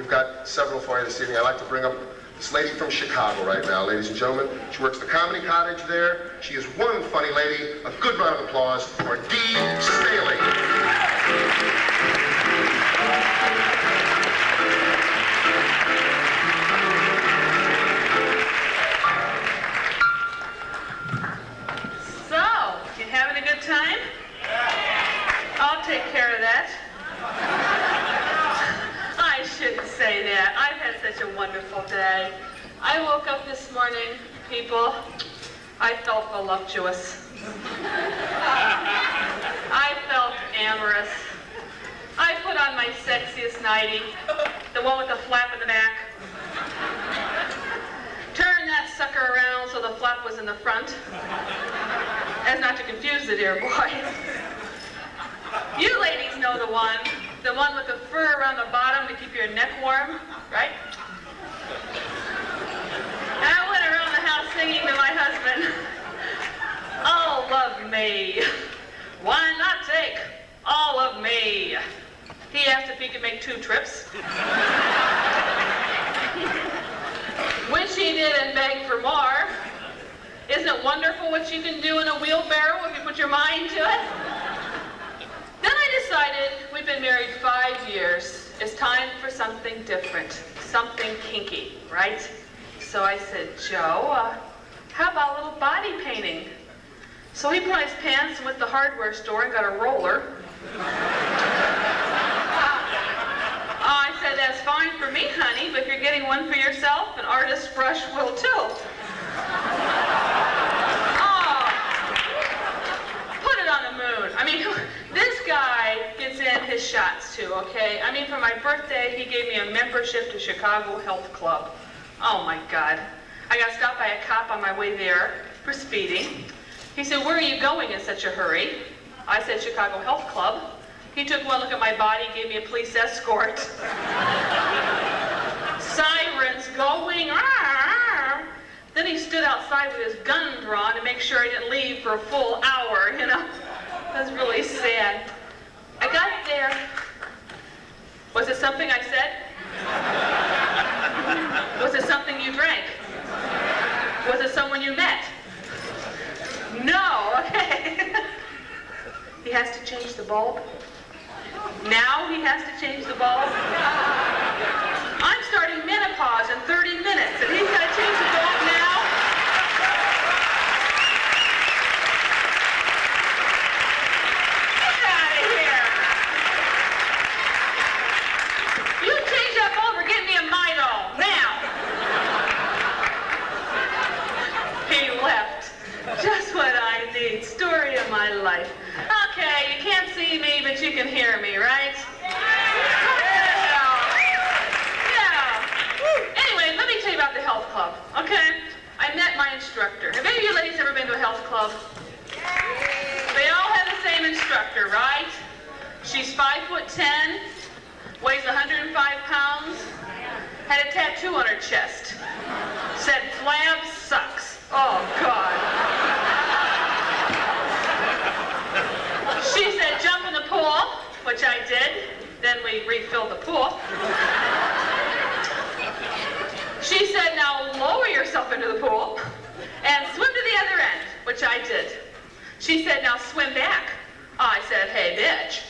We've got several for you this evening. I'd like to bring up this lady from Chicago right now, ladies and gentlemen. She works the Comedy Cottage there. She is one funny lady. A good round of applause for Dea Staley. Having a good time? I'll take care of that. I shouldn't say that. I've had such a wonderful day. I woke up this morning, people, I felt voluptuous. I felt amorous. I put on my sexiest nightie, the one with the flap in the back. Turned that sucker around so the flap was in the front. As not to confuse the dear boys. You ladies know the one with the fur around the bottom to keep your neck warm, right? And I went around the house singing to my husband, all of me. Why not take all of me? He asked if he could make 2 trips. Which he did and begged for more. Isn't it wonderful what you can do in a wheelbarrow if you put your mind to it? Then I decided, we've been married 5 years. It's time for something different, something kinky, right? So I said, Joe, how about a little body painting? So he put on his pants and went to the hardware store and got a roller. I said, that's fine for me, honey, but if you're getting one for yourself, an artist's brush will too. I mean, this guy gets in his shots too, okay? I mean, for my birthday, he gave me a membership to Chicago Health Club. Oh my God. I got stopped by a cop on my way there for speeding. He said, where are you going in such a hurry? I said, Chicago Health Club. He took one look at my body, gave me a police escort. Sirens going. Then he stood outside with his gun drawn to make sure I didn't leave for a full hour, you know? That was really sad. I got there. Was it something I said? Was it something you drank? Was it someone you met? No, okay. He has to change the bulb. Now he has to change the bulb. I'm starting menopause in 30 minutes, and he's got to change the bulb now? Get out of here. You change that bulb or get me a Midol, now. He left. Just what I need. Story of my life. Okay, you can't see me, but you can hear me, right? Anyway, let me tell you about the health club, okay? I met my instructor. Have any of you ladies ever been to a health club? They all have the same instructor, right? She's 5'10", weighs 105 pounds, had a tattoo on her chest. Said, flab sucks. Oh, God. She said, jump in the pool, which I did. Then we refilled the pool. She said, now lower yourself into the pool and swim to the other end, which I did. She said, now swim back. I said, hey, bitch.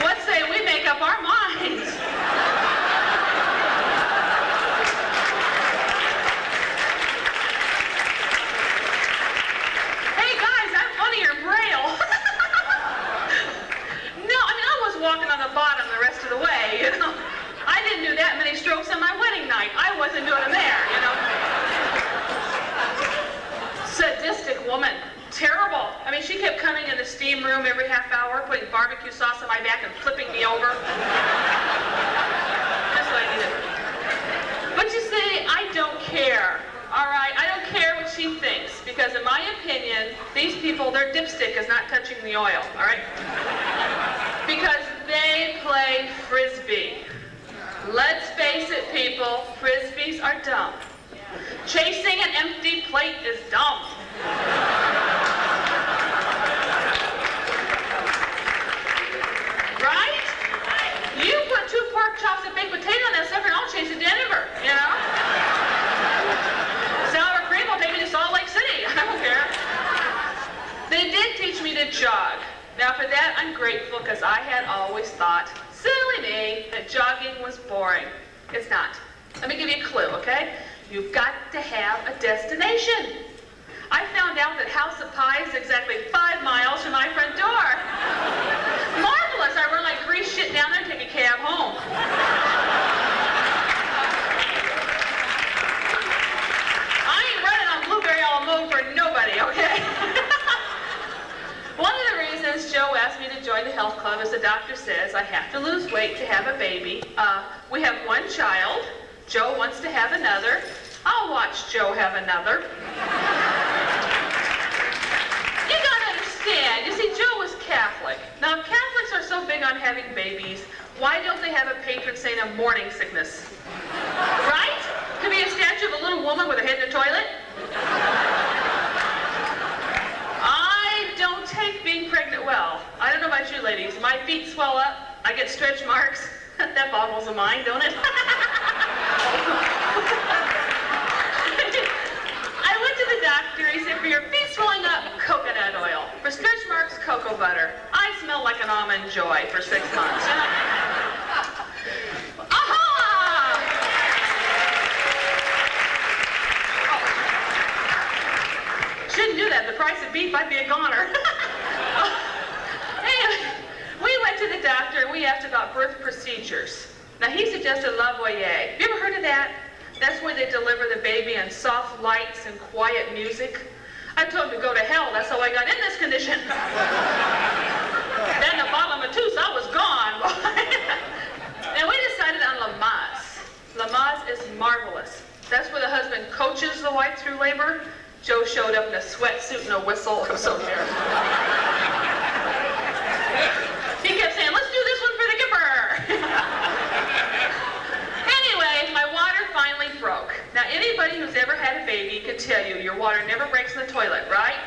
What say we make up our minds? Hey, guys, I'm funny or braille. Walking on the bottom the rest of the way, you know. I didn't do that many strokes on my wedding night. I wasn't doing them there, you know. Sadistic woman. Terrible. I mean, she kept coming in the steam room every half hour, putting barbecue sauce on my back and flipping me over. That's what I needed. But you see, I don't care. All right? I don't care what she thinks, because in my opinion, these people, their dipstick is not touching the oil, all right? Because they play frisbee. Let's face it, people, frisbees are dumb. Chasing an empty plate is dumb. Now for that, I'm grateful because I had always thought, silly me, that jogging was boring. It's not. Let me give you a clue, okay? You've got to have a destination. I found out that House of Pie is exactly 5 miles from my front door. Marvelous! I run like grease shit down there and take a cab home. I ain't running on blueberry a la mode for nobody, okay? One of the reasons Joe asked me to join the health club is the doctor says I have to lose weight to have a baby. We have 1 child. Joe wants to have another. I'll watch Joe have another. You gotta understand, you see, Joe was Catholic. Now, if Catholics are so big on having babies, why don't they have a patron saint of morning sickness? Right? Could be a statue of a little woman with her head in the toilet. I don't take being pregnant well. I don't know about you ladies. My feet swell up. I get stretch marks. That boggles the mind, don't it? I went to the doctor. He said, for your feet swelling up, coconut oil. For stretch marks, cocoa butter. I smell like an almond joy for 6 months. Aha! Oh. Shouldn't do that. The price of beef, I'd be a goner. Anyway, we went to the doctor and we asked about birth procedures. Now, he suggested La Voyer. Have you ever heard of that? That's where they deliver the baby on soft lights and quiet music. I told him to go to hell. That's how I got in this condition. Then the bottom of tooth, I was gone. And we decided on Lamaze. Lamaze is marvelous. That's where the husband coaches the wife through labor. Joe showed up in a sweatsuit and a whistle. I was so embarrassed. He kept saying, let's do this one for the kipper. Anyway, my water finally broke. Now, anybody who's ever had a baby can tell you your water never breaks in the toilet, right?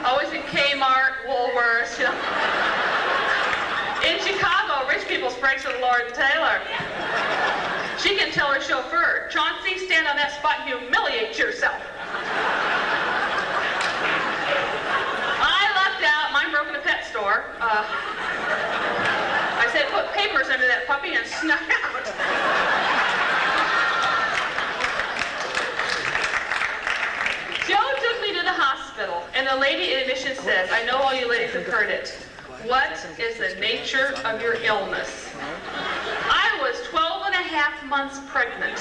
Always in Kmart, Woolworths, you know. In Chicago, rich people's breaks at Lord and Taylor. She can tell her chauffeur, Chauncey, stand on that spot and humiliate yourself. I lucked out. Mine broke in a pet store. I said, put papers under that puppy and snuck out. Joe took me to the hospital, and the lady in admission says, I know all you ladies have heard it. What is the nature of your illness? I was 12 and a half months pregnant.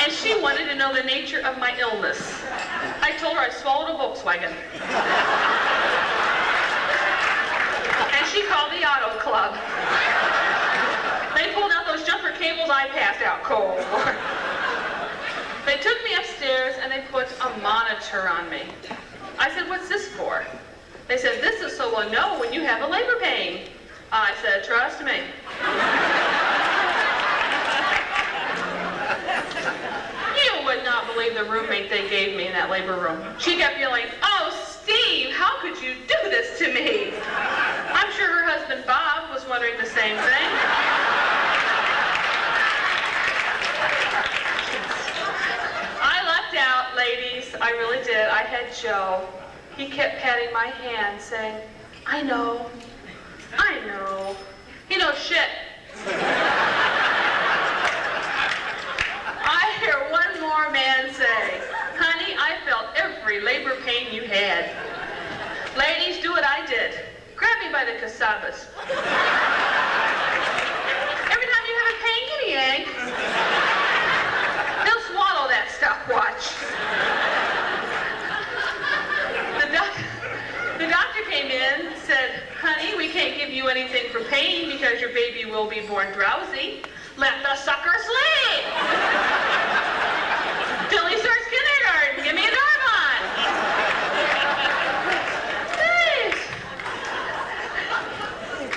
And she wanted to know the nature of my illness. I told her I swallowed a Volkswagen. And she called the auto club. They pulled out those jumper cables, I passed out cold. They took me upstairs and they put a monitor on me. I said, what's this for? They said, this is so we'll know when you have a labor pain. I said, trust me. You would not believe the roommate they gave me in that labor room. She kept yelling, oh, Steve, how could you do this to me? I'm sure her husband, Bob, was wondering the same thing. I lucked out, ladies. I really did. I had Joe. He kept patting my hand, saying, I know. He knows shit. I hear one more man say, honey, I felt every labor pain you had. Ladies, do what I did. Grab me by the casabas. Every time you have a pain, give me a yank. They'll swallow that stopwatch. The doctor came in and said, honey, we can't give you anything for pain because your baby will be born drowsy. Let the sucker sleep. Till he starts kindergarten. Give me a Darvon. Thanks.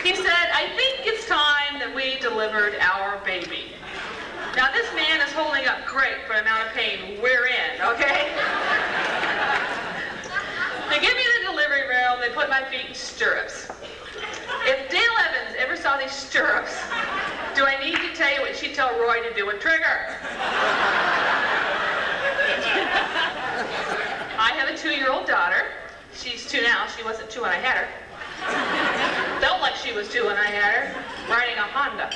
He said, I think it's time that we delivered our baby. Now, this man is holding up great for the amount of pain we're in, okay? They give me the delivery room, they put my feet in stirrups. If Dale Evans ever saw these stirrups, do I need to tell you what she'd tell Roy to do with Trigger? I have a 2-year-old daughter. She's 2 now. She wasn't 2 when I had her. Felt like she was 2 when I had her, riding a Honda.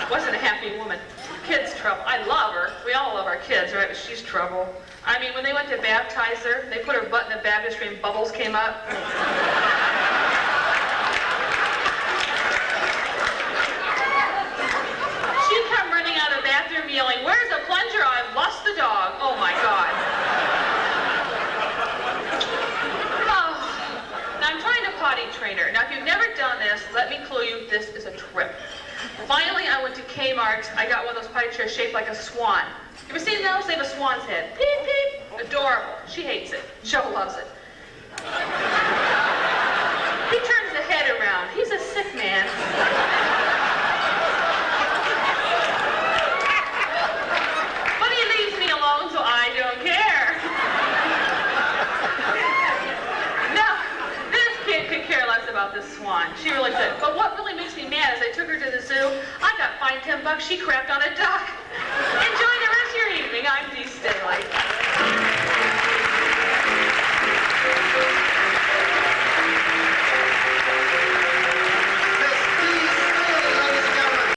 Wasn't a happy woman. Kids trouble. I love her. We all love our kids, right? But she's trouble. I mean, when they went to baptize her, they put her butt in the baptistry and bubbles came up. She'd come running out of the bathroom yelling, "Where's the plunger? I've lost the dog." Oh my God. Now I'm trying to potty train her. Now if you've never done this, let me clue you, this is a trip. Finally, I went to Kmart. I got one of those potty chairs shaped like a swan. You ever seen those? They have a swan's head. Peep, peep. Adorable. She hates it. Joe loves it. He turns the head around. He's a sick man. But he leaves me alone, so I don't care. Now, this kid could care less about this swan. She really could. But what really makes me mad is I took her to the zoo. I got fined $10. She crapped on a duck. Enjoy the rest of your evening. I'm Dea Staley.